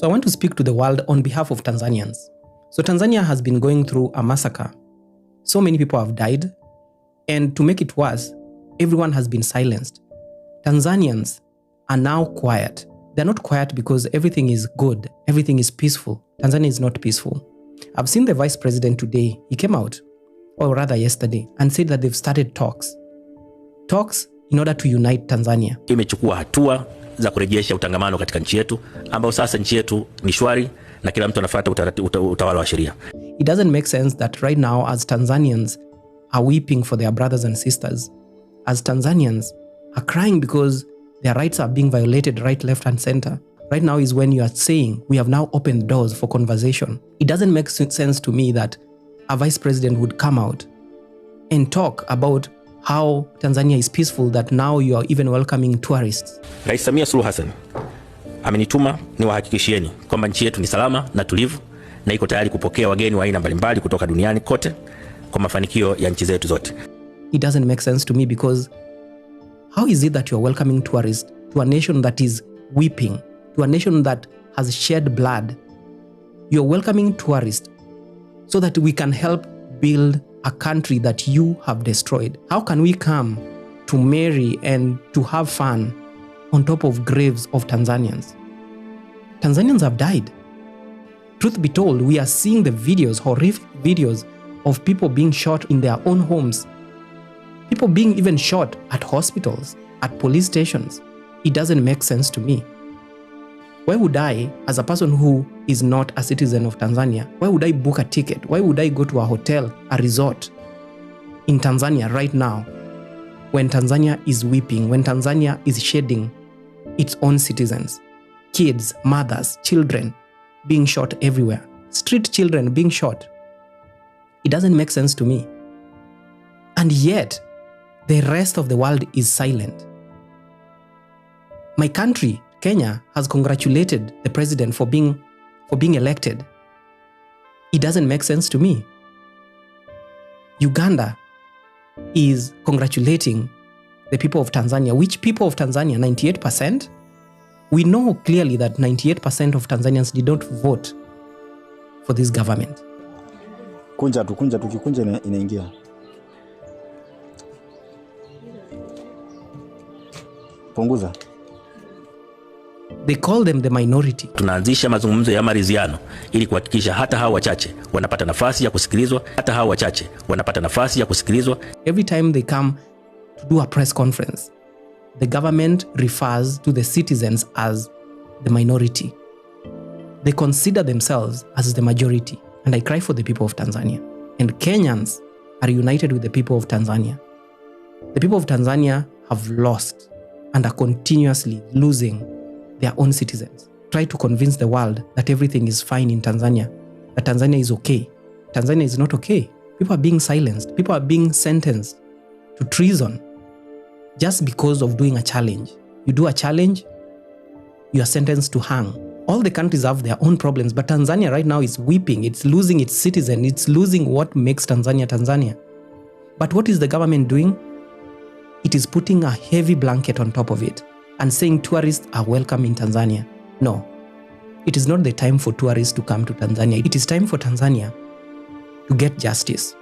So I want to speak to the world on behalf of Tanzanians. So Tanzania has been going through a massacre. So many people have died. And to make it worse, everyone has been silenced. Tanzanians are now quiet. They're not quiet because everything is good. Everything is peaceful. Tanzania is not peaceful. I've seen the vice president today. He came out, or rather yesterday, and said that they've started talks. Talks in order to unite Tanzania. Imechukua hatua za kurejesha utangamano katika nchi yetu, ambao sasa nchi yetu ni shwari na kila mtu anafuata utawala wa sheria. It doesn't make sense that right now as Tanzanians are weeping for their brothers and sisters, as Tanzanians are crying because their rights are being violated right, left and center. Right now is when you are saying we have now opened doors for conversation. It doesn't make sense to me that a vice president would come out and talk about how Tanzania is peaceful, that now you are even welcoming tourists. Rais Samia Suluhu Hassan amenituma niwahakikishieni kwamba nchi yetu ni salama na tulivu na iko tayari kupokea wageni wa aina mbalimbali kutoka duniani kote kwa mafanikio ya nchi zetu zote. It doesn't make sense to me because how is it that you are welcoming tourists to a nation that is weeping, to a nation that has shed blood? You are welcoming tourists so that we can help build a country that you have destroyed. How can we come to marry and to have fun on top of graves of Tanzanians? Tanzanians have died. Truth be told, we are seeing the videos, horrific videos of people being shot in their own homes. People being even shot at hospitals, at police stations. It doesn't make sense to me. Why would I, as a person who is not a citizen of Tanzania, why would I book a ticket? Why would I go to a hotel, a resort in Tanzania right now when Tanzania is weeping, when Tanzania is shedding its own citizens, kids, mothers, children being shot everywhere, street children being shot? It doesn't make sense to me. And yet, the rest of the world is silent. My country, Kenya, has congratulated the president for being elected. It doesn't make sense to me. Uganda is congratulating the people of Tanzania. Which people of Tanzania? 98%? We know clearly that 98% of Tanzanians did not vote for this government. Kunja tukikunja inaingia. Punguza. They call them the minority. Tunaanzisha mazungumzo ya maridhiano ili kuhakikisha hata hao wachache wanapata nafasi ya kusikilizwa, Every time they come to do a press conference, the government refers to the citizens as the minority. They consider themselves as the majority. And I cry for the people of Tanzania. And Kenyans are united with the people of Tanzania. The people of Tanzania have lost and are continuously losing their own citizens. Try to convince the world that everything is fine in Tanzania, that Tanzania is okay. Tanzania is not okay. People are being silenced. People are being sentenced to treason just because of doing a challenge. You do a challenge, you are sentenced to hang. All the countries have their own problems, but Tanzania right now is weeping. It's losing its citizen. It's losing what makes Tanzania Tanzania. But what is the government doing? It is putting a heavy blanket on top of it and saying tourists are welcome in Tanzania. No, it is not the time for tourists to come to Tanzania. It is time for Tanzania to get justice.